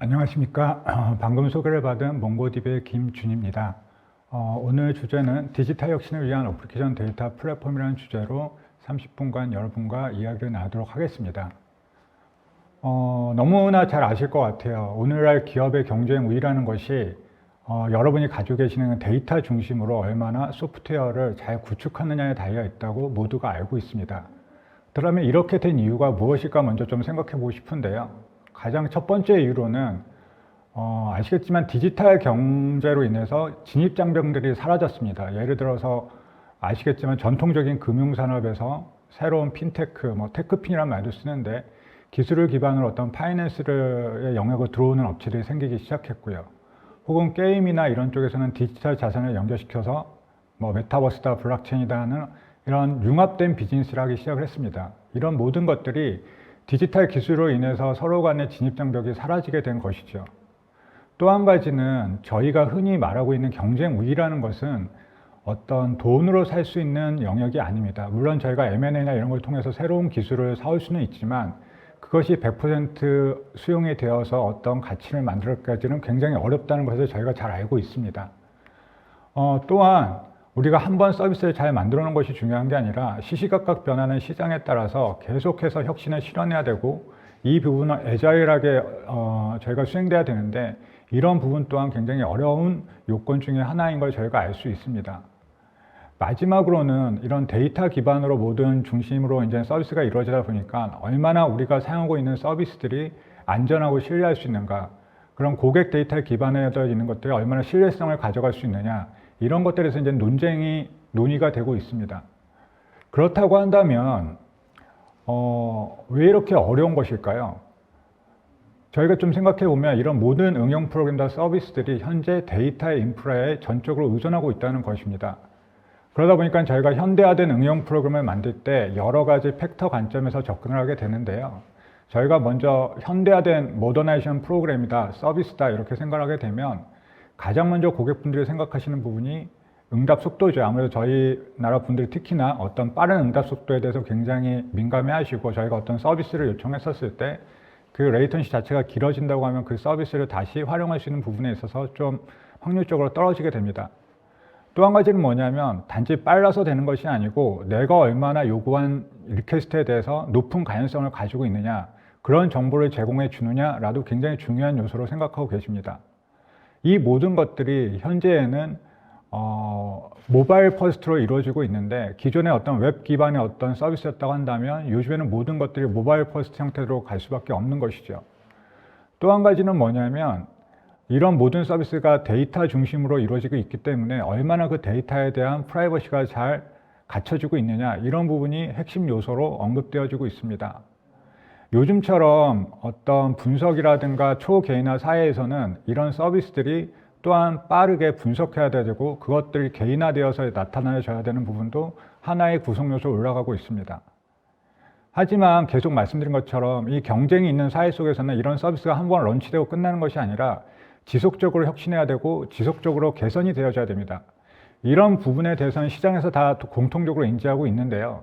안녕하십니까. 방금 소개를 받은 몽고DB의 김준입니다. 오늘 주제는 디지털 혁신을 위한 어플리케이션 데이터 플랫폼이라는 주제로 30분간 여러분과 이야기를 나누도록 하겠습니다. 너무나 잘 아실 것 같아요. 오늘날 기업의 경쟁 우위라는 것이 여러분이 가지고 계시는 데이터 중심으로 얼마나 소프트웨어를 잘 구축하느냐에 달려 있다고 모두가 알고 있습니다. 그러면 이렇게 된 이유가 무엇일까 먼저 좀 생각해 보고 싶은데요. 가장 첫 번째 이유로는 아시겠지만 디지털 경제로 인해서 진입장벽들이 사라졌습니다. 예를 들어서 아시겠지만 전통적인 금융산업에서 새로운 핀테크, 테크핀이라는 말도 쓰는데 기술을 기반으로 어떤 파이낸스의 영역으로 들어오는 업체들이 생기기 시작했고요. 혹은 게임이나 이런 쪽에서는 디지털 자산을 연결시켜서 메타버스다, 블록체인이다 하는 이런 융합된 비즈니스를 하기 시작을 했습니다. 이런 모든 것들이 디지털 기술로 인해서 서로 간의 진입장벽이 사라지게 된 것이죠. 또 한 가지는 저희가 흔히 말하고 있는 경쟁 우위라는 것은 어떤 돈으로 살 수 있는 영역이 아닙니다. 물론 저희가 M&A나 이런 걸 통해서 새로운 기술을 사올 수는 있지만 그것이 100% 수용이 되어서 어떤 가치를 만들기까지는 굉장히 어렵다는 것을 저희가 잘 알고 있습니다. 또한 우리가 한번 서비스를 잘 만들어 놓은 것이 중요한 게 아니라 시시각각 변하는 시장에 따라서 계속해서 혁신을 실현해야 되고 이 부분은 애자일하게 저희가 수행돼야 되는데 이런 부분 또한 굉장히 어려운 요건 중에 하나인 걸 저희가 알 수 있습니다. 마지막으로는 이런 데이터 기반으로 모든 중심으로 이제 서비스가 이루어지다 보니까 얼마나 우리가 사용하고 있는 서비스들이 안전하고 신뢰할 수 있는가, 그런 고객 데이터 기반에서 있는 것들이 얼마나 신뢰성을 가져갈 수 있느냐, 이런 것들에서 이제 논의가 되고 있습니다. 그렇다고 한다면 왜 이렇게 어려운 것일까요? 저희가 좀 생각해 보면 이런 모든 응용 프로그램과 서비스들이 현재 데이터의 인프라에 전적으로 의존하고 있다는 것입니다. 그러다 보니까 저희가 현대화된 응용 프로그램을 만들 때 여러 가지 팩터 관점에서 접근을 하게 되는데요. 저희가 먼저 현대화된 모더나이제이션 프로그램이다, 서비스다 이렇게 생각하게 되면 가장 먼저 고객분들이 생각하시는 부분이 응답 속도죠. 아무래도 저희 나라 분들이 특히나 어떤 빠른 응답 속도에 대해서 굉장히 민감해 하시고 저희가 어떤 서비스를 요청했었을 때 그 레이턴시 자체가 길어진다고 하면 그 서비스를 다시 활용할 수 있는 부분에 있어서 좀 확률적으로 떨어지게 됩니다. 또 한 가지는 뭐냐면 단지 빨라서 되는 것이 아니고 내가 얼마나 요구한 리퀘스트에 대해서 높은 가연성을 가지고 있느냐, 그런 정보를 제공해 주느냐라도 굉장히 중요한 요소로 생각하고 계십니다. 이 모든 것들이 현재에는 모바일 퍼스트로 이루어지고 있는데 기존의 어떤 웹 기반의 어떤 서비스였다고 한다면 요즘에는 모든 것들이 모바일 퍼스트 형태로 갈 수밖에 없는 것이죠. 또 한 가지는 뭐냐면 이런 모든 서비스가 데이터 중심으로 이루어지고 있기 때문에 얼마나 그 데이터에 대한 프라이버시가 잘 갖춰지고 있느냐, 이런 부분이 핵심 요소로 언급되어지고 있습니다. 요즘처럼 어떤 분석이라든가 초개인화 사회에서는 이런 서비스들이 또한 빠르게 분석해야 되고 그것들이 개인화되어서 나타나줘야 되는 부분도 하나의 구성 요소로 올라가고 있습니다. 하지만 계속 말씀드린 것처럼 이 경쟁이 있는 사회 속에서는 이런 서비스가 한번 런치되고 끝나는 것이 아니라 지속적으로 혁신해야 되고 지속적으로 개선이 되어져야 됩니다. 이런 부분에 대해서는 시장에서 다 공통적으로 인지하고 있는데요.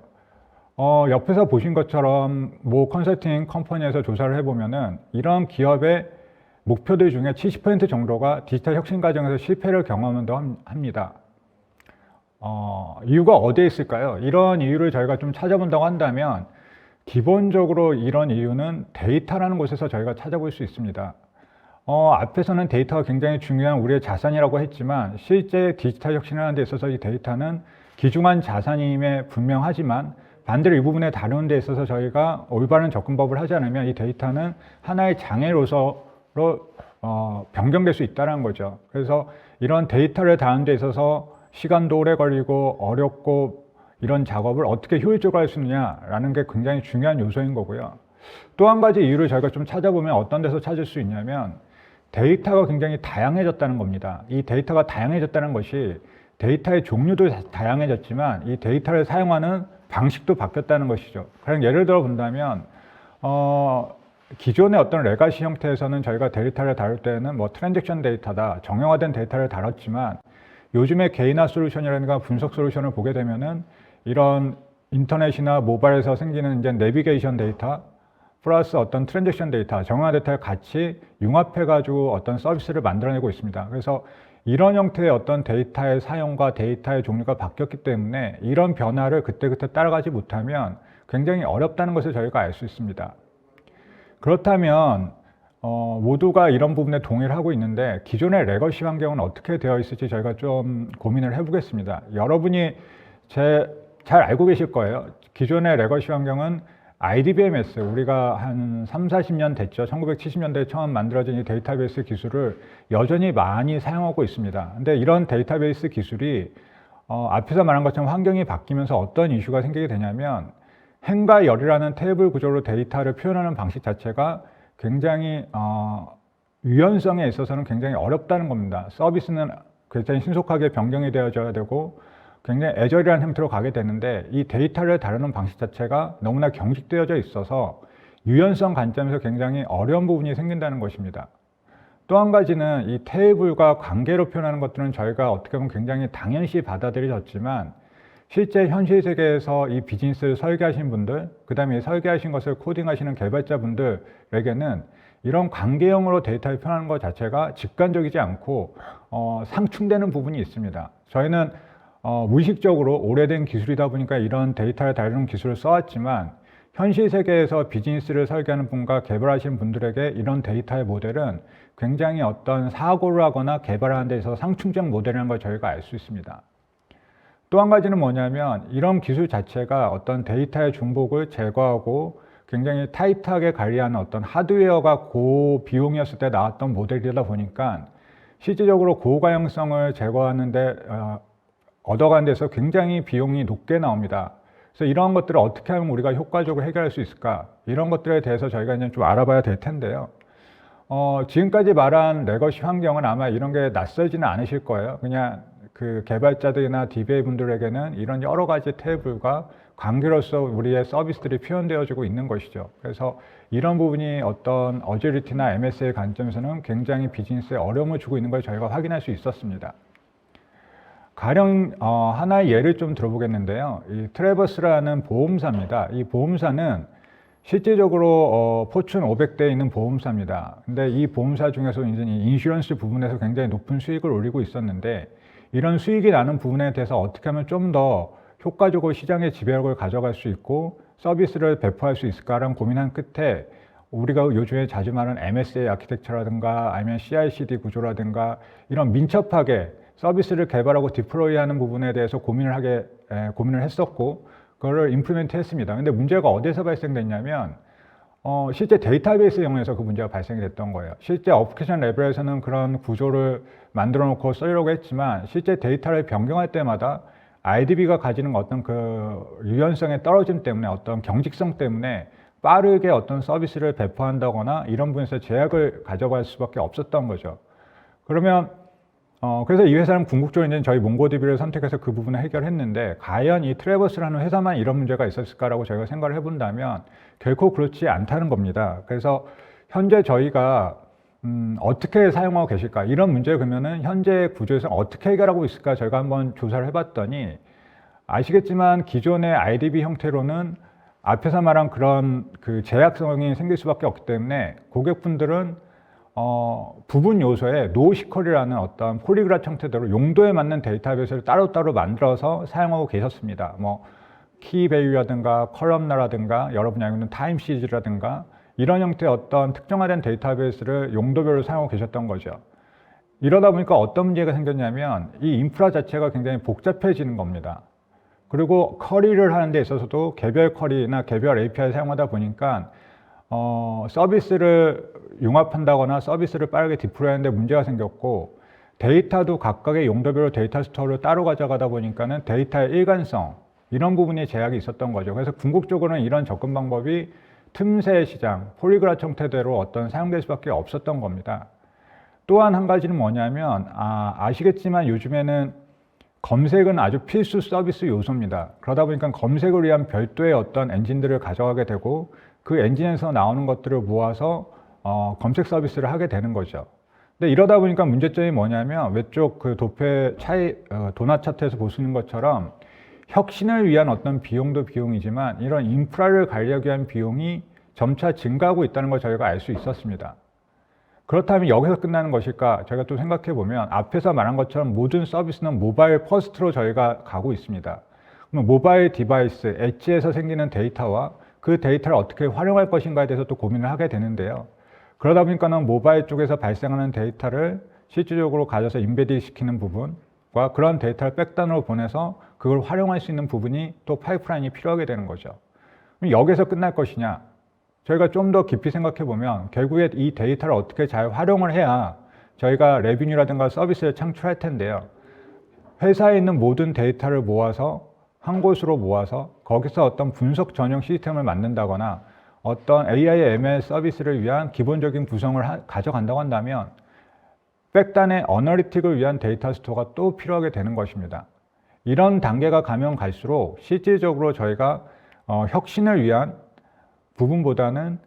옆에서 보신 것처럼 컨설팅 컴퍼니에서 조사를 해보면은 이런 기업의 목표들 중에 70% 정도가 디지털 혁신 과정에서 실패를 경험한다고 합니다. 이유가 어디에 있을까요? 이런 이유를 저희가 좀 찾아본다고 한다면 기본적으로 이런 이유는 데이터라는 곳에서 저희가 찾아볼 수 있습니다. 앞에서는 데이터가 굉장히 중요한 우리의 자산이라고 했지만 실제 디지털 혁신을 하는 데 있어서 이 데이터는 귀중한 자산임에 분명하지만 반대로 이 부분에 다루는 데 있어서 저희가 올바른 접근법을 하지 않으면 이 데이터는 하나의 장애로서 변경될 수 있다는 거죠. 그래서 이런 데이터를 다루는 데 있어서 시간도 오래 걸리고 어렵고 이런 작업을 어떻게 효율적으로 할 수 있느냐라는 게 굉장히 중요한 요소인 거고요. 또 한 가지 이유를 저희가 좀 찾아보면 어떤 데서 찾을 수 있냐면 데이터가 굉장히 다양해졌다는 겁니다. 이 데이터가 다양해졌다는 것이 데이터의 종류도 다양해졌지만 이 데이터를 사용하는 방식도 바뀌었다는 것이죠. 그냥 예를 들어 본다면 기존의 어떤 레가시 형태에서는 저희가 데이터를 다룰 때는 트랜잭션 데이터다, 정형화된 데이터를 다뤘지만 요즘의 개인화 솔루션이라든가 분석 솔루션을 보게 되면은 이런 인터넷이나 모바일에서 생기는 이제 내비게이션 데이터, 플러스 어떤 트랜잭션 데이터, 정화 데이터를 같이 융합해가지고 어떤 서비스를 만들어내고 있습니다. 그래서 이런 형태의 어떤 데이터의 사용과 데이터의 종류가 바뀌었기 때문에 이런 변화를 그때그때 따라가지 못하면 굉장히 어렵다는 것을 저희가 알 수 있습니다. 그렇다면 모두가 이런 부분에 동의를 하고 있는데 기존의 레거시 환경은 어떻게 되어 있을지 저희가 좀 고민을 해보겠습니다. 여러분이 잘 알고 계실 거예요. 기존의 레거시 환경은 IDBMS, 우리가 한 3, 40년 됐죠. 1970년대에 처음 만들어진 이 데이터베이스 기술을 여전히 많이 사용하고 있습니다. 근데 이런 데이터베이스 기술이 앞에서 말한 것처럼 환경이 바뀌면서 어떤 이슈가 생기게 되냐면 행과 열이라는 테이블 구조로 데이터를 표현하는 방식 자체가 굉장히 유연성에 있어서는 굉장히 어렵다는 겁니다. 서비스는 굉장히 신속하게 변경이 되어져야 되고 굉장히 애절이라는 형태로 가게 되는데 이 데이터를 다루는 방식 자체가 너무나 경직되어져 있어서 유연성 관점에서 굉장히 어려운 부분이 생긴다는 것입니다. 또 한 가지는 이 테이블과 관계로 표현하는 것들은 저희가 어떻게 보면 굉장히 당연시 받아들여졌지만 실제 현실 세계에서 이 비즈니스를 설계하신 분들, 그 다음에 설계하신 것을 코딩하시는 개발자분들에게는 이런 관계형으로 데이터를 표현하는 것 자체가 직관적이지 않고 상충되는 부분이 있습니다. 저희는 무의식적으로 오래된 기술이다 보니까 이런 데이터를 다루는 기술을 써왔지만 현실 세계에서 비즈니스를 설계하는 분과 개발하시는 분들에게 이런 데이터의 모델은 굉장히 어떤 사고를 하거나 개발하는 데 있어서 상충적 모델이라는 걸 저희가 알 수 있습니다. 또 한 가지는 뭐냐면 이런 기술 자체가 어떤 데이터의 중복을 제거하고 굉장히 타이트하게 관리하는 어떤 하드웨어가 고비용이었을 때 나왔던 모델이다 보니까 실질적으로 고가용성을 제거하는데 얻어가는 데서 굉장히 비용이 높게 나옵니다. 그래서 이런 것들을 어떻게 하면 우리가 효과적으로 해결할 수 있을까? 이런 것들에 대해서 저희가 이제 좀 알아봐야 될 텐데요. 지금까지 말한 레거시 환경은 아마 이런 게 낯설지는 않으실 거예요. 그냥 그 개발자들이나 DBA 분들에게는 이런 여러 가지 테이블과 관계로서 우리의 서비스들이 표현되어지고 있는 것이죠. 그래서 이런 부분이 어떤 어지리티나 MS의 관점에서는 굉장히 비즈니스에 어려움을 주고 있는 걸 저희가 확인할 수 있었습니다. 가령 하나의 예를 좀 들어보겠는데요. 이 트래버스라는 보험사입니다. 이 보험사는 실질적으로 포춘 500대에 있는 보험사입니다. 근데 이 보험사 중에서 이제 인슈런스 부분에서 굉장히 높은 수익을 올리고 있었는데 이런 수익이 나는 부분에 대해서 어떻게 하면 좀 더 효과적으로 시장의 지배력을 가져갈 수 있고 서비스를 배포할 수 있을까라는 고민한 끝에 우리가 요즘에 자주 말하는 MSA 아키텍처라든가 아니면 CI/CD 구조라든가 이런 민첩하게 서비스를 개발하고 디플로이하는 부분에 대해서 고민을 했었고 그거를 임플리멘트 했습니다. 근데 문제가 어디서 발생됐냐면 실제 데이터베이스 영역에서 그 문제가 발생이 됐던 거예요. 실제 어플리케이션 레벨에서는 그런 구조를 만들어 놓고 쓰려고 했지만 실제 데이터를 변경할 때마다 IDB가 가지는 어떤 그 유연성의 떨어짐 때문에 어떤 경직성 때문에 빠르게 어떤 서비스를 배포한다거나 이런 부분에서 제약을 가져갈 수밖에 없었던 거죠. 그러면 그래서 이 회사는 궁극적으로 이제 저희 몽고DB를 선택해서 그 부분을 해결했는데 과연 이 트래버스라는 회사만 이런 문제가 있었을까라고 저희가 생각을 해본다면 결코 그렇지 않다는 겁니다. 그래서 현재 저희가 어떻게 사용하고 계실까 이런 문제 그러면은 현재 구조에서 어떻게 해결하고 있을까 저희가 한번 조사를 해봤더니 아시겠지만 기존의 IDB 형태로는 앞에서 말한 그런 그 제약성이 생길 수밖에 없기 때문에 고객분들은 부분 요소에 노시컬이라는 어떤 폴리그라프 형태대로 용도에 맞는 데이터베이스를 따로따로 만들어서 사용하고 계셨습니다. 뭐 키밸류라든가 컬럼너라든가 여러분이 알고 있는 타임 시리즈라든가 이런 형태의 어떤 특정화된 데이터베이스를 용도별로 사용하고 계셨던 거죠. 이러다 보니까 어떤 문제가 생겼냐면 이 인프라 자체가 굉장히 복잡해지는 겁니다. 그리고 쿼리를 하는 데 있어서도 개별 쿼리나 개별 API를 사용하다 보니까 서비스를 융합한다거나 서비스를 빠르게 디플로이하는 데 문제가 생겼고 데이터도 각각의 용도별로 데이터 스토어를 따로 가져가다 보니까는 데이터의 일관성 이런 부분이 제약이 있었던 거죠. 그래서 궁극적으로는 이런 접근 방법이 틈새 시장, 폴리그라프 형태대로 어떤 사용될 수밖에 없었던 겁니다. 또한 한 가지는 뭐냐면 아시겠지만 요즘에는 검색은 아주 필수 서비스 요소입니다. 그러다 보니까 검색을 위한 별도의 어떤 엔진들을 가져가게 되고 그 엔진에서 나오는 것들을 모아서 검색 서비스를 하게 되는 거죠. 근데 이러다 보니까 문제점이 뭐냐면 왼쪽 그 도표 도넛 차트에서 보시는 것처럼 혁신을 위한 어떤 비용도 비용이지만 이런 인프라를 관리하기 위한 비용이 점차 증가하고 있다는 걸 저희가 알 수 있었습니다. 그렇다면 여기서 끝나는 것일까? 저희가 또 생각해 보면 앞에서 말한 것처럼 모든 서비스는 모바일 퍼스트로 저희가 가고 있습니다. 그럼 모바일 디바이스, 엣지에서 생기는 데이터와 그 데이터를 어떻게 활용할 것인가에 대해서 또 고민을 하게 되는데요. 그러다 보니까는 모바일 쪽에서 발생하는 데이터를 실질적으로 가져서 인베딩 시키는 부분과 그런 데이터를 백단으로 보내서 그걸 활용할 수 있는 부분이 또 파이프라인이 필요하게 되는 거죠. 그럼 여기서 끝날 것이냐? 저희가 좀 더 깊이 생각해 보면 결국에 이 데이터를 어떻게 잘 활용을 해야 저희가 레비뉴라든가 서비스를 창출할 텐데요. 회사에 있는 모든 데이터를 모아서 한 곳으로 모아서 거기서 어떤 분석 전용 시스템을 만든다거나 어떤 AI, ML 서비스를 위한 기본적인 구성을 가져간다고 한다면 백단의 어널리틱을 위한 데이터 스토어가 또 필요하게 되는 것입니다. 이런 단계가 가면 갈수록 실질적으로 저희가 혁신을 위한 부분보다는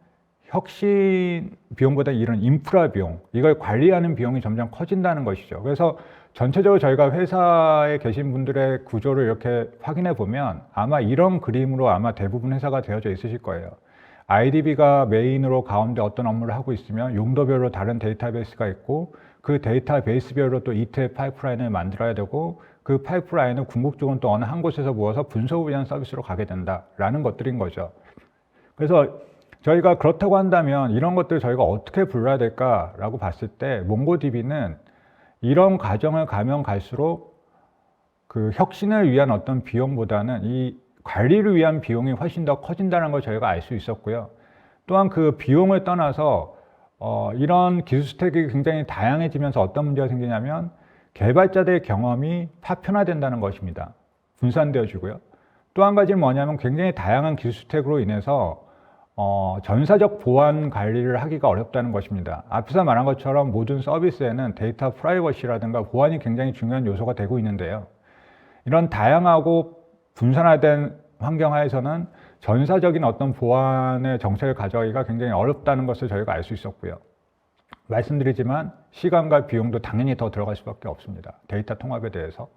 혁신 비용보다 이런 인프라 비용, 이걸 관리하는 비용이 점점 커진다는 것이죠. 그래서 전체적으로 저희가 회사에 계신 분들의 구조를 이렇게 확인해 보면 아마 이런 그림으로 아마 대부분 회사가 되어져 있으실 거예요. IDB가 메인으로 가운데 어떤 업무를 하고 있으면 용도별로 다른 데이터베이스가 있고 그 데이터베이스별로 또 ETL 파이프라인을 만들어야 되고 그 파이프라인은 궁극적으로 또 어느 한 곳에서 모아서 분석을 위한 서비스로 가게 된다라는 것들인 거죠. 그래서 저희가 그렇다고 한다면 이런 것들을 저희가 어떻게 불러야 될까라고 봤을 때 몽고DB는 이런 과정을 가면 갈수록 그 혁신을 위한 어떤 비용보다는 이 관리를 위한 비용이 훨씬 더 커진다는 걸 저희가 알 수 있었고요. 또한 그 비용을 떠나서 이런 기술 스택이 굉장히 다양해지면서 어떤 문제가 생기냐면 개발자들의 경험이 파편화된다는 것입니다. 분산되어지고요. 또 한 가지는 뭐냐면 굉장히 다양한 기술 스택으로 인해서 전사적 보안 관리를 하기가 어렵다는 것입니다. 앞에서 말한 것처럼 모든 서비스에는 데이터 프라이버시라든가 보안이 굉장히 중요한 요소가 되고 있는데요. 이런 다양하고 분산화된 환경 하에서는 전사적인 어떤 보안의 정책을 가져가기가 굉장히 어렵다는 것을 저희가 알 수 있었고요. 말씀드리지만 시간과 비용도 당연히 더 들어갈 수밖에 없습니다. 데이터 통합에 대해서.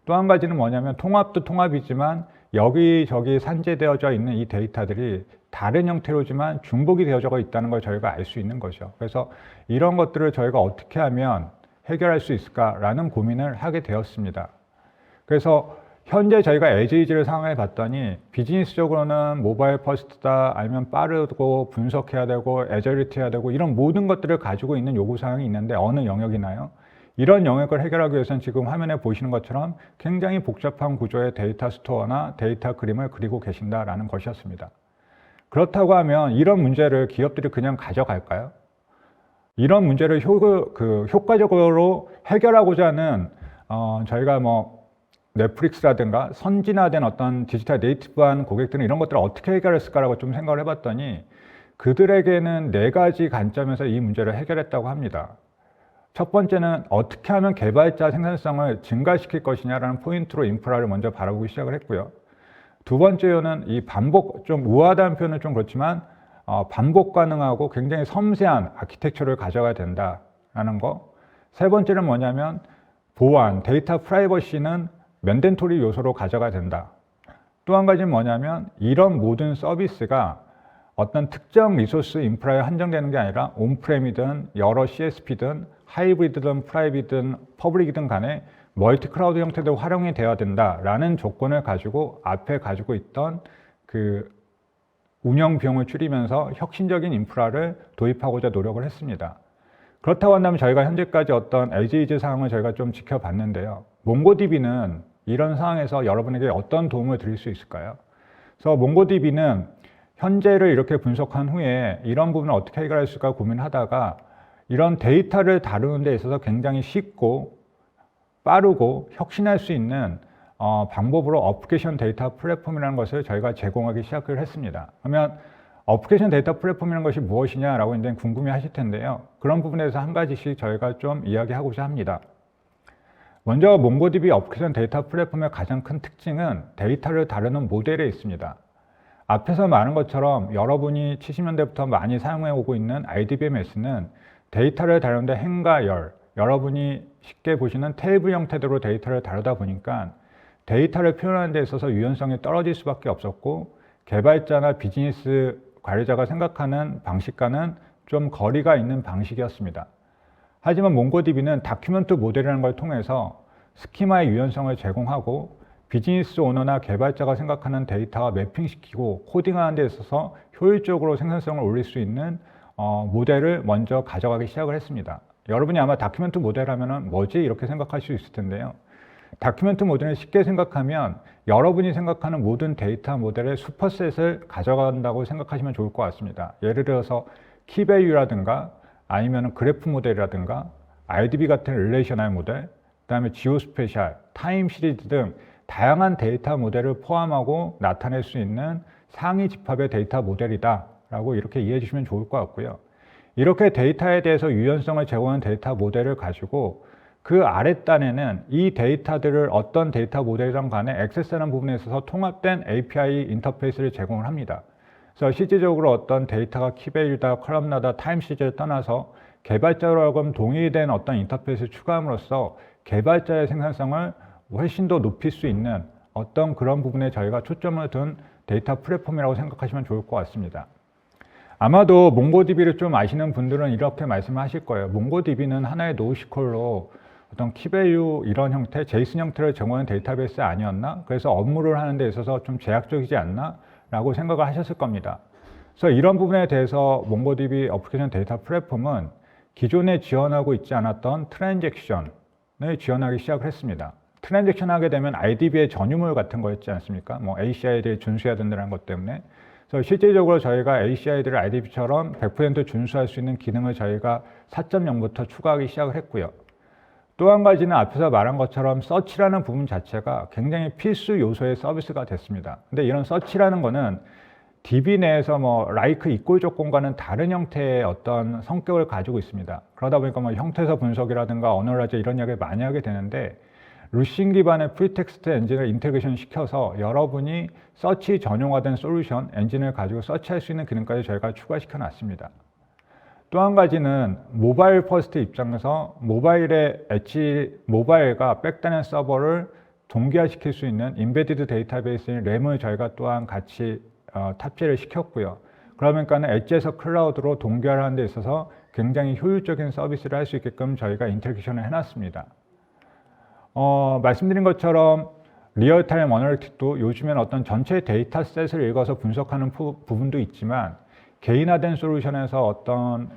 또 한 가지는 뭐냐면 통합도 통합이지만 여기저기 산재되어져 있는 이 데이터들이 다른 형태로지만 중복이 되어져 있다는 걸 저희가 알 수 있는 거죠. 그래서 이런 것들을 저희가 어떻게 하면 해결할 수 있을까라는 고민을 하게 되었습니다. 그래서 현재 저희가 에지이즈를 상황을 봤더니 비즈니스적으로는 모바일 퍼스트다, 아니면 빠르고 분석해야 되고 애저리티 해야 되고 이런 모든 것들을 가지고 있는 요구사항이 있는데 어느 영역이나요? 이런 영역을 해결하기 위해서는 지금 화면에 보시는 것처럼 굉장히 복잡한 구조의 데이터 스토어나 데이터 그림을 그리고 계신다라는 것이었습니다. 그렇다고 하면 이런 문제를 기업들이 그냥 가져갈까요? 이런 문제를 효과적으로 해결하고자 하는 저희가 넷플릭스라든가 선진화된 어떤 디지털 네이티브한 고객들은 이런 것들을 어떻게 해결했을까라고 좀 생각을 해봤더니 그들에게는 4가지 관점에서 이 문제를 해결했다고 합니다. 첫 번째는 어떻게 하면 개발자 생산성을 증가시킬 것이냐라는 포인트로 인프라를 먼저 바라보기 시작을 했고요. 두 번째로는 이 좀 우아하다는 표현은 좀 그렇지만 반복 가능하고 굉장히 섬세한 아키텍처를 가져가야 된다라는 거. 세 번째는 뭐냐면 보안, 데이터 프라이버시는 맨덴토리 요소로 가져가야 된다. 또 한 가지는 뭐냐면 이런 모든 서비스가 어떤 특정 리소스 인프라에 한정되는 게 아니라 온프렘이든 여러 CSP든 하이브리드든 프라이빗든 퍼블릭이든 간에 멀티 클라우드 형태도 활용이 되어야 된다라는 조건을 가지고 앞에 가지고 있던 그 운영 비용을 줄이면서 혁신적인 인프라를 도입하고자 노력을 했습니다. 그렇다고 한다면 저희가 현재까지 어떤 에지이즈 상황을 저희가 좀 지켜봤는데요. 몽고DB는 이런 상황에서 여러분에게 어떤 도움을 드릴 수 있을까요? 그래서 몽고DB는 현재를 이렇게 분석한 후에 이런 부분을 어떻게 해결할 수 있을까 고민하다가 이런 데이터를 다루는 데 있어서 굉장히 쉽고 빠르고 혁신할 수 있는 방법으로 어플리케이션 데이터 플랫폼이라는 것을 저희가 제공하기 시작을 했습니다. 그러면 어플리케이션 데이터 플랫폼이라는 것이 무엇이냐라고 이제 궁금해 하실 텐데요. 그런 부분에서 한 가지씩 저희가 좀 이야기하고자 합니다. 먼저 몽고DB 어플리케이션 데이터 플랫폼의 가장 큰 특징은 데이터를 다루는 모델에 있습니다. 앞에서 말한 것처럼 여러분이 70년대부터 많이 사용해 오고 있는 RDBMS는 데이터를 다루는데 행과 열, 여러분이 쉽게 보시는 테이블 형태대로 데이터를 다루다 보니까 데이터를 표현하는 데 있어서 유연성이 떨어질 수밖에 없었고 개발자나 비즈니스 관리자가 생각하는 방식과는 좀 거리가 있는 방식이었습니다. 하지만 몽고DB는 다큐멘트 모델이라는 걸 통해서 스키마의 유연성을 제공하고 비즈니스 오너나 개발자가 생각하는 데이터와 매핑시키고 코딩하는 데 있어서 효율적으로 생산성을 올릴 수 있는 모델을 먼저 가져가기 시작을 했습니다. 여러분이 아마 다큐멘트 모델 하면은 뭐지? 이렇게 생각할 수 있을 텐데요. 다큐멘트 모델은 쉽게 생각하면 여러분이 생각하는 모든 데이터 모델의 슈퍼셋을 가져간다고 생각하시면 좋을 것 같습니다. 예를 들어서 키밸류라든가 아니면 그래프 모델이라든가 RDB 같은 릴레이셔널 모델, 그 다음에 지오스페셜, 타임 시리즈 등 다양한 데이터 모델을 포함하고 나타낼 수 있는 상위 집합의 데이터 모델이다 라고 이렇게 이해해 주시면 좋을 것 같고요. 이렇게 데이터에 대해서 유연성을 제공하는 데이터 모델을 가지고 그 아랫단에는 이 데이터들을 어떤 데이터 모델이든 간에 액세스하는 부분에 있어서 통합된 API 인터페이스를 제공을 합니다. 그래서 실질적으로 어떤 데이터가 키밸류다, 컬럼나다, 타임 시리즈를 떠나서 개발자로 하여금 동일된 어떤 인터페이스를 추가함으로써 개발자의 생산성을 훨씬 더 높일 수 있는 어떤 그런 부분에 저희가 초점을 둔 데이터 플랫폼이라고 생각하시면 좋을 것 같습니다. 아마도 몽고DB를 좀 아시는 분들은 이렇게 말씀하실 거예요. 몽고DB는 하나의 노스QL로 어떤 키밸류 이런 형태, 제이슨 형태를 제공하는 데이터베이스 아니었나? 그래서 업무를 하는 데 있어서 좀 제약적이지 않나? 라고 생각을 하셨을 겁니다. 그래서 이런 부분에 대해서 몽고DB 어플리케이션 데이터 플랫폼은 기존에 지원하고 있지 않았던 트랜잭션을 지원하기 시작을 했습니다. 트랜잭션 하게 되면 RDB의 전유물 같은 거였지 않습니까? 뭐 ACI들을 준수해야 된다는 것 때문에. 그래서 실질적으로 저희가 ACI들을 RDB처럼 100% 준수할 수 있는 기능을 저희가 4.0부터 추가하기 시작을 했고요. 또 한 가지는 앞에서 말한 것처럼 서치라는 부분 자체가 굉장히 필수 요소의 서비스가 됐습니다. 근데 이런 서치라는 거는 DB 내에서 뭐 like 이꼴 조건과는 다른 형태의 어떤 성격을 가지고 있습니다. 그러다 보니까 뭐 형태서 분석이라든가 어널라이저 이런 이야기를 많이 하게 되는데 루싱 기반의 프리텍스트 엔진을 인테그레이션 시켜서 여러분이 서치 전용화된 솔루션 엔진을 가지고 서치할 수 있는 기능까지 저희가 추가시켜 놨습니다. 또 한 가지는 모바일 퍼스트 입장에서 모바일의 엣지 모바일과 백단의 서버를 동기화시킬 수 있는 인베디드 데이터베이스인 램을 저희가 또한 같이 탑재를 시켰고요. 그러니까 엣지에서 클라우드로 동기화를 하는 데 있어서 굉장히 효율적인 서비스를 할 수 있게끔 저희가 인테그레이션을 해놨습니다. 말씀드린 것처럼 리얼타임 어널리틱도 요즘엔 어떤 전체 데이터셋을 읽어서 분석하는 부분도 있지만 개인화된 솔루션에서 어떤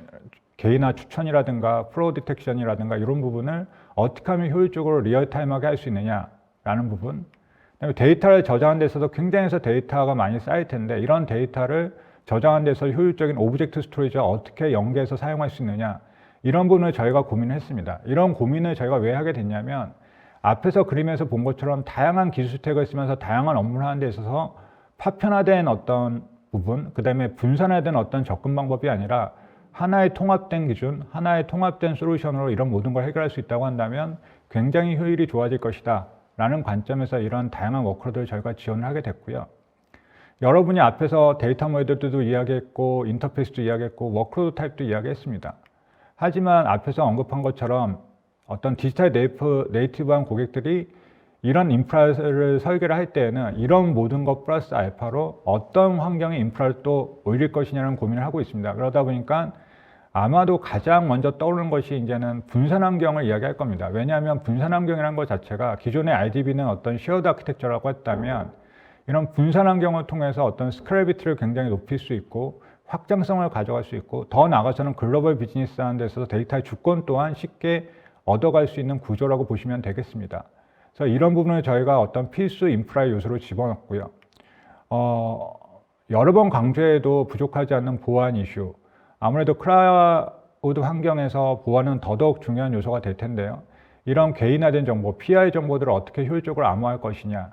개인화 추천이라든가 프로 디텍션이라든가 이런 부분을 어떻게 하면 효율적으로 리얼타임하게 할 수 있느냐라는 부분, 그다음에 데이터를 저장하는 데 있어서 굉장히 데이터가 많이 쌓일 텐데 이런 데이터를 저장하는 데 있어서 효율적인 오브젝트 스토리지와 어떻게 연계해서 사용할 수 있느냐 이런 부분을 저희가 고민을 했습니다. 이런 고민을 저희가 왜 하게 됐냐면 앞에서 그림에서 본 것처럼 다양한 기술 스택을 쓰면서 다양한 업무를 하는 데 있어서 파편화된 어떤 부분, 그 다음에 분산화된 어떤 접근 방법이 아니라 하나의 통합된 기준, 하나의 통합된 솔루션으로 이런 모든 걸 해결할 수 있다고 한다면 굉장히 효율이 좋아질 것이다 라는 관점에서 이런 다양한 워크로드를 저희가 지원을 하게 됐고요. 여러분이 앞에서 데이터 모델들도 이야기했고 인터페이스도 이야기했고 워크로드 타입도 이야기했습니다. 하지만 앞에서 언급한 것처럼 어떤 디지털 네이티브한 고객들이 이런 인프라를 설계를 할 때에는 이런 모든 것 플러스 알파로 어떤 환경의 인프라를 또 올릴 것이냐는 고민을 하고 있습니다. 그러다 보니까 아마도 가장 먼저 떠오르는 것이 이제는 분산 환경을 이야기할 겁니다. 왜냐하면 분산 환경이라는 것 자체가 기존의 RDB는 어떤 쉐어드 아키텍처라고 했다면 이런 분산 환경을 통해서 어떤 스케일러비티를 굉장히 높일 수 있고 확장성을 가져갈 수 있고 더 나아가서는 글로벌 비즈니스 하는 데 있어서 데이터의 주권 또한 쉽게 얻어갈 수 있는 구조라고 보시면 되겠습니다. 그래서 이런 부분을 저희가 어떤 필수 인프라의 요소로 집어넣었고요. 여러 번 강조해도 부족하지 않는 보안 이슈. 아무래도 클라우드 환경에서 보안은 더더욱 중요한 요소가 될 텐데요. 이런 개인화된 정보, PI 정보들을 어떻게 효율적으로 암호화할 것이냐,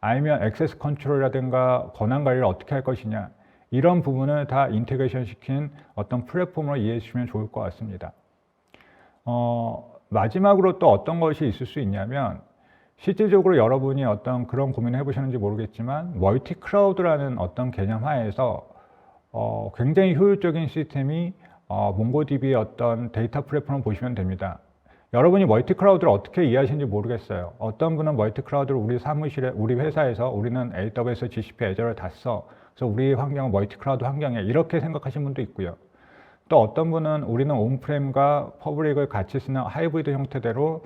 아니면 액세스 컨트롤이라든가 권한 관리를 어떻게 할 것이냐, 이런 부분을 다 인테그레이션 시킨 어떤 플랫폼으로 이해해 주시면 좋을 것 같습니다. 마지막으로 또 어떤 것이 있을 수 있냐면 실질적으로 여러분이 어떤 그런 고민을 해보셨는지 모르겠지만 멀티 클라우드라는 어떤 개념 하에서 굉장히 효율적인 시스템이 몽고DB의 어떤 데이터 플랫폼을 보시면 됩니다. 여러분이 멀티 클라우드를 어떻게 이해하시는지 모르겠어요. 어떤 분은 멀티 클라우드를 우리 사무실에, 우리 회사에서 우리는 AWS, GCP, 애저를 다 써. 그래서 우리 환경은 멀티 클라우드 환경이야. 이렇게 생각하시는 분도 있고요. 또 어떤 분은 우리는 온프렘과 퍼블릭을 같이 쓰는 하이브리드 형태대로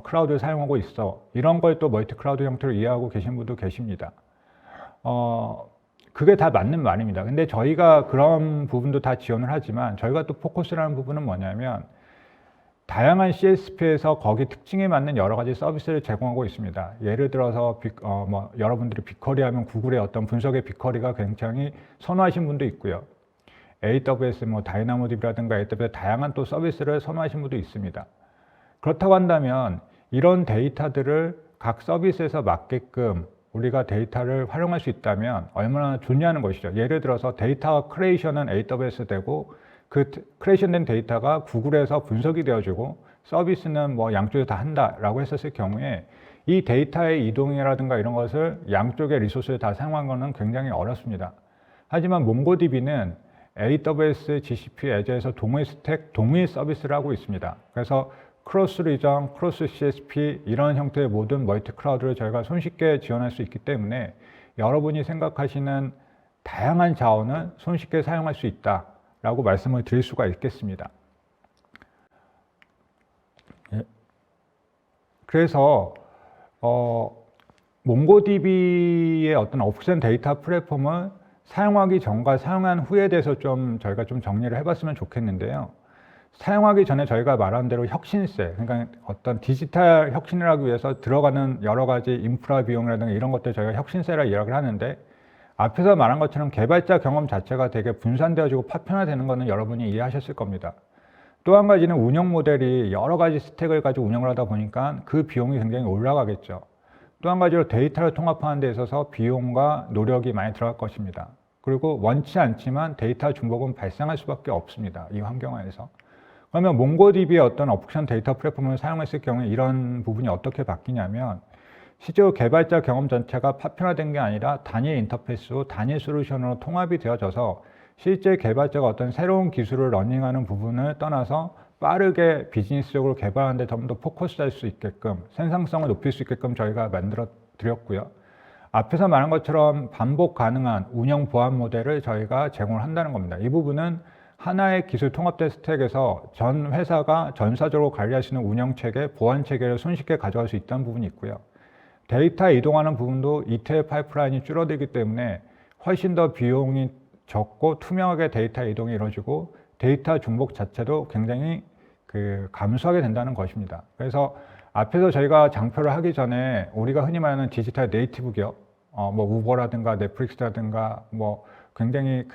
클라우드를 사용하고 있어. 이런 걸 또 멀티 클라우드 형태로 이해하고 계신 분도 계십니다. 그게 다 맞는 말입니다. 근데 저희가 그런 부분도 다 지원을 하지만 저희가 또 포커스라는 부분은 뭐냐면 다양한 CSP에서 거기 특징에 맞는 여러 가지 서비스를 제공하고 있습니다. 예를 들어서 여러분들이 빅쿼리 하면 구글의 어떤 분석의 빅쿼리가 굉장히 선호하신 분도 있고요. AWS, 다이나모DB라든가 AWS 다양한 또 서비스를 선호하신 분도 있습니다. 그렇다고 한다면 이런 데이터들을 각 서비스에서 맞게끔 우리가 데이터를 활용할 수 있다면 얼마나 좋냐는 것이죠. 예를 들어서 데이터 크리에이션은 AWS 되고 그 크리에이션 된 데이터가 구글에서 분석이 되어지고 서비스는 양쪽에서 다 한다라고 했었을 경우에 이 데이터의 이동이라든가 이런 것을 양쪽의 리소스를 다 사용하는 것은 굉장히 어렵습니다. 하지만 몽고DB는 AWS, GCP, 애저에서 동일 스택, 동일 서비스를 하고 있습니다. 그래서 크로스 리전, 크로스 CSP 이런 형태의 모든 멀티 클라우드를 저희가 손쉽게 지원할 수 있기 때문에 여러분이 생각하시는 다양한 자원을 손쉽게 사용할 수 있다라고 말씀을 드릴 수가 있겠습니다. 그래서 몽고DB의 어떤 오프션 데이터 플랫폼을 사용하기 전과 사용한 후에 대해서 저희가 좀 정리를 해봤으면 좋겠는데요. 사용하기 전에 저희가 말한 대로 혁신세, 그러니까 어떤 디지털 혁신을 하기 위해서 들어가는 여러 가지 인프라 비용이라든가 이런 것들 저희가 혁신세라 이야기를 하는데 앞에서 말한 것처럼 개발자 경험 자체가 되게 분산되어지고 파편화되는 것은 여러분이 이해하셨을 겁니다. 또 한 가지는 운영 모델이 여러 가지 스택을 가지고 운영을 하다 보니까 그 비용이 굉장히 올라가겠죠. 또 한 가지로 데이터를 통합하는 데 있어서 비용과 노력이 많이 들어갈 것입니다. 그리고 원치 않지만 데이터 중복은 발생할 수밖에 없습니다. 이 환경하에서. 그러면 몽고DB의 어떤 오프션 데이터 플랫폼을 사용했을 경우에 이런 부분이 어떻게 바뀌냐면 실제로 개발자 경험 전체가 파편화된 게 아니라 단일 인터페이스로 단일 솔루션으로 통합이 되어져서 실제 개발자가 어떤 새로운 기술을 러닝하는 부분을 떠나서 빠르게 비즈니스적으로 개발하는 데 좀 더 포커스할 수 있게끔 생산성을 높일 수 있게끔 저희가 만들어 드렸고요. 앞에서 말한 것처럼 반복 가능한 운영 보안 모델을 저희가 제공을 한다는 겁니다. 이 부분은 하나의 기술 통합된 스택에서 전 회사가 전사적으로 관리할 수 있는 운영체계, 보안체계를 손쉽게 가져갈 수 있다는 부분이 있고요. 데이터 이동하는 부분도 ETL 파이프라인이 줄어들기 때문에 훨씬 더 비용이 적고 투명하게 데이터 이동이 이루어지고 데이터 중복 자체도 굉장히 감소하게 된다는 것입니다. 그래서 앞에서 저희가 장표를 하기 전에 우리가 흔히 말하는 디지털 네이티브 기업, 우버라든가 넷플릭스라든가 굉장히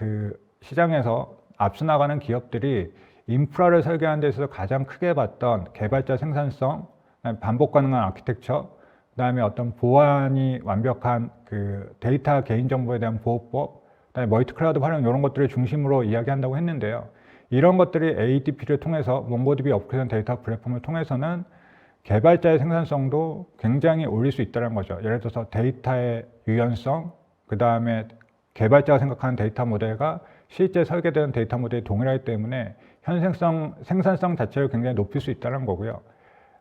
시장에서 앞서 나가는 기업들이 인프라를 설계하는 데 있어서 가장 크게 봤던 개발자 생산성, 반복 가능한 아키텍처, 그다음에 어떤 보안이 완벽한 데이터 개인정보에 대한 보호법, 그다음에 멀티 클라우드 활용 이런 것들을 중심으로 이야기한다고 했는데요. 이런 것들이 ADP를 통해서 몽고DB 오프션 데이터 플랫폼을 통해서는 개발자의 생산성도 굉장히 올릴 수 있다는 거죠. 예를 들어서 데이터의 유연성, 그다음에 개발자가 생각하는 데이터 모델과 실제 설계되는 데이터 모델이 동일하기 때문에 생산성 자체를 굉장히 높일 수 있다는 거고요.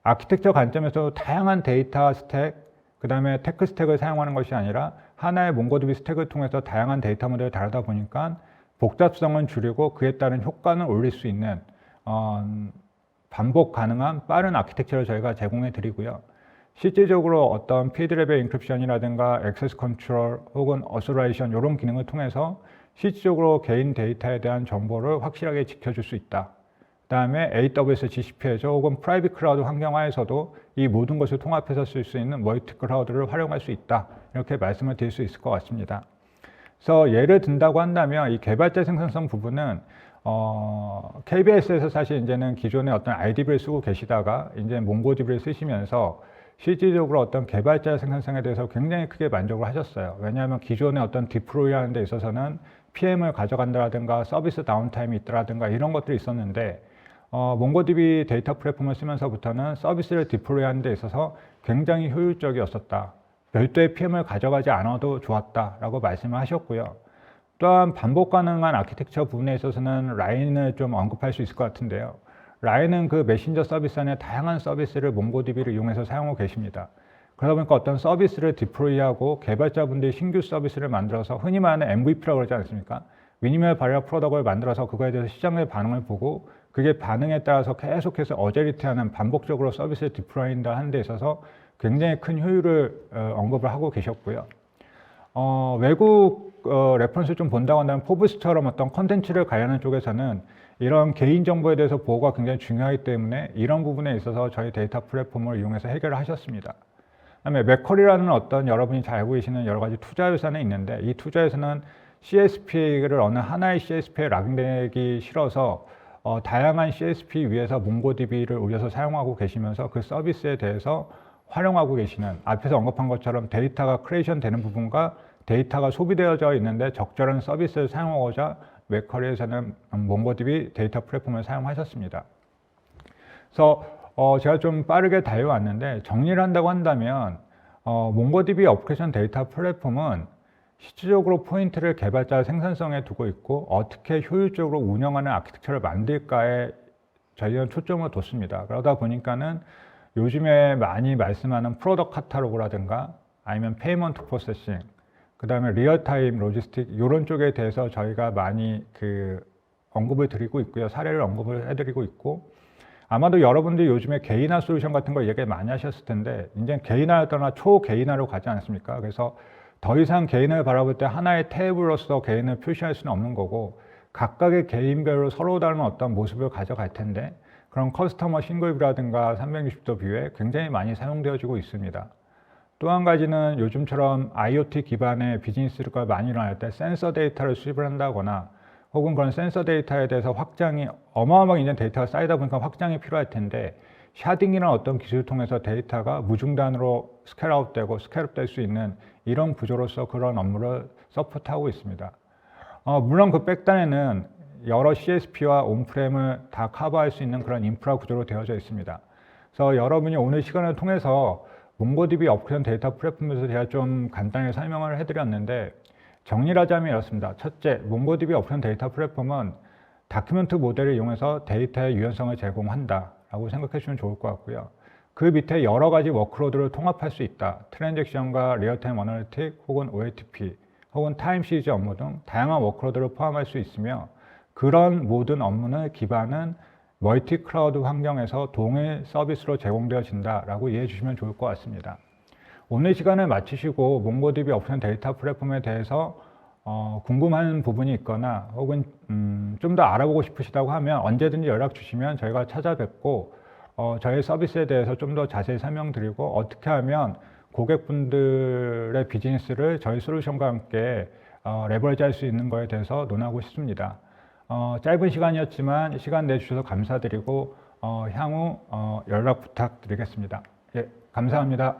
아키텍처 관점에서 다양한 데이터 스택, 그 다음에 테크 스택을 사용하는 것이 아니라 하나의 몽고DB 스택을 통해서 다양한 데이터 모델을 다루다 보니까 복잡성은 줄이고 그에 따른 효과는 올릴 수 있는 반복 가능한 빠른 아키텍처를 저희가 제공해 드리고요. 실질적으로 어떤 피드 레벨 인크립션이라든가 액세스 컨트롤 혹은 어소라이션 이런 기능을 통해서 실질적으로 개인 데이터에 대한 정보를 확실하게 지켜줄 수 있다. 그 다음에 AWS, GCP, 애저 혹은 프라이빗 클라우드 환경하에서도 이 모든 것을 통합해서 쓸 수 있는 멀티 클라우드를 활용할 수 있다. 이렇게 말씀을 드릴 수 있을 것 같습니다. 그래서 예를 든다고 한다면 이 개발자 생산성 부분은 KBS에서 사실 이제는 기존에 어떤 IDB를 쓰고 계시다가 이제 몽고DB를 쓰시면서 실질적으로 어떤 개발자 생산성에 대해서 굉장히 크게 만족을 하셨어요. 왜냐하면 기존에 어떤 디플로이 하는 데 있어서는 PM을 가져간다든가 서비스 다운타임이 있다든가 이런 것들이 있었는데 몽고DB 데이터 플랫폼을 쓰면서부터는 서비스를 디플로이 하는 데 있어서 굉장히 효율적이었었다. 별도의 PM을 가져가지 않아도 좋았다라고 말씀을 하셨고요. 또한 반복 가능한 아키텍처 부분에 있어서는 라인을 좀 언급할 수 있을 것 같은데요. 라인은 그 메신저 서비스 안에 다양한 서비스를 몽고DB를 이용해서 사용하고 계십니다. 그러다 보니까 어떤 서비스를 디플로이하고 개발자분들이 신규 서비스를 만들어서 흔히 말하는 MVP라고 그러지 않습니까? 미니멀 바리어 프로덕트를 만들어서 그거에 대해서 시장의 반응을 보고 그게 반응에 따라서 계속해서 어저리티하는 반복적으로 서비스를 디플로이한다 하는 데 있어서 굉장히 큰 효율을 언급을 하고 계셨고요. 외국 레퍼런스를 좀 본다고 한다면 포브스처럼 어떤 컨텐츠를 관련한 쪽에서는 이런 개인정보에 대해서 보호가 굉장히 중요하기 때문에 이런 부분에 있어서 저희 데이터 플랫폼을 이용해서 해결을 하셨습니다. 그다음에 맥커리라는 어떤 여러분이 잘 알고 계시는 여러 가지 투자 회사는 있는데 이 투자 회사는 CSP를 어느 하나의 CSP에 락인되기 싫어서 다양한 CSP 위에서 몽고DB를 올려서 사용하고 계시면서 그 서비스에 대해서 활용하고 계시는 앞에서 언급한 것처럼 데이터가 크리에이션 되는 부분과 데이터가 소비되어져 있는데 적절한 서비스를 사용하고자 맥커리에서는 몽고DB 데이터 플랫폼을 사용하셨습니다. 그래서 제가 좀 빠르게 달려왔는데 정리를 한다고 한다면 몽고DB 어플리케이션 데이터 플랫폼은 실질적으로 포인트를 개발자 생산성에 두고 있고 어떻게 효율적으로 운영하는 아키텍처를 만들까에 저희는 초점을 뒀습니다. 그러다 보니까는 요즘에 많이 말씀하는 프로덕트 카탈로그라든가 아니면 페이먼트 프로세싱, 그 다음에 리얼타임 로지스틱 이런 쪽에 대해서 저희가 많이 언급을 드리고 있고요. 사례를 언급을 해드리고 있고 아마도 여러분들이 요즘에 개인화 솔루션 같은 걸 얘기 많이 하셨을 텐데 이제 개인화를 떠나 초개인화로 가지 않습니까? 그래서 더 이상 개인을 바라볼 때 하나의 탭으로서 개인을 표시할 수는 없는 거고 각각의 개인별로 서로 다른 어떤 모습을 가져갈 텐데 그런 커스터머 싱글뷰라든가 360도 뷰에 굉장히 많이 사용되어지고 있습니다. 또 한 가지는 요즘처럼 IoT 기반의 비즈니스가 많이 일어날 때 센서 데이터를 수집을 한다거나 혹은 그런 센서 데이터에 대해서 확장이 어마어마하게 이제 데이터가 쌓이다 보니까 확장이 필요할 텐데 샤딩이라는 어떤 기술을 통해서 데이터가 무중단으로 스케일아웃 되고 스케일업 될 수 있는 이런 구조로서 그런 업무를 서포트하고 있습니다. 물론 그 백단에는 여러 CSP와 온프렘을 다 커버할 수 있는 그런 인프라 구조로 되어져 있습니다. 그래서 여러분이 오늘 시간을 통해서 몽고DB 어플리케이션 데이터 플랫폼에서 제가 좀 간단히 설명을 해드렸는데 정리를 하자면 이렇습니다. 첫째, 몽고DB 어플리케이션 데이터 플랫폼은 다큐멘트 모델을 이용해서 데이터의 유연성을 제공한다 라고 생각해 주시면 좋을 것 같고요. 그 밑에 여러 가지 워크로드를 통합할 수 있다. 트랜잭션과 리얼타임 어널리틱 혹은 OLTP 혹은 타임 시리즈 업무 등 다양한 워크로드를 포함할 수 있으며 그런 모든 업무는 기반은 멀티 클라우드 환경에서 동일 서비스로 제공되어진다라고 이해해 주시면 좋을 것 같습니다. 오늘 시간을 마치시고 몽고DB 어플리케이션 데이터 플랫폼에 대해서 궁금한 부분이 있거나 혹은 좀 더 알아보고 싶으시다고 하면 언제든지 연락 주시면 저희가 찾아뵙고 저희 서비스에 대해서 좀 더 자세히 설명드리고 어떻게 하면 고객분들의 비즈니스를 저희 솔루션과 함께 레버리지 할 수 있는 거에 대해서 논하고 싶습니다. 짧은 시간이었지만 시간 내주셔서 감사드리고 향후 연락 부탁드리겠습니다. 예, 감사합니다.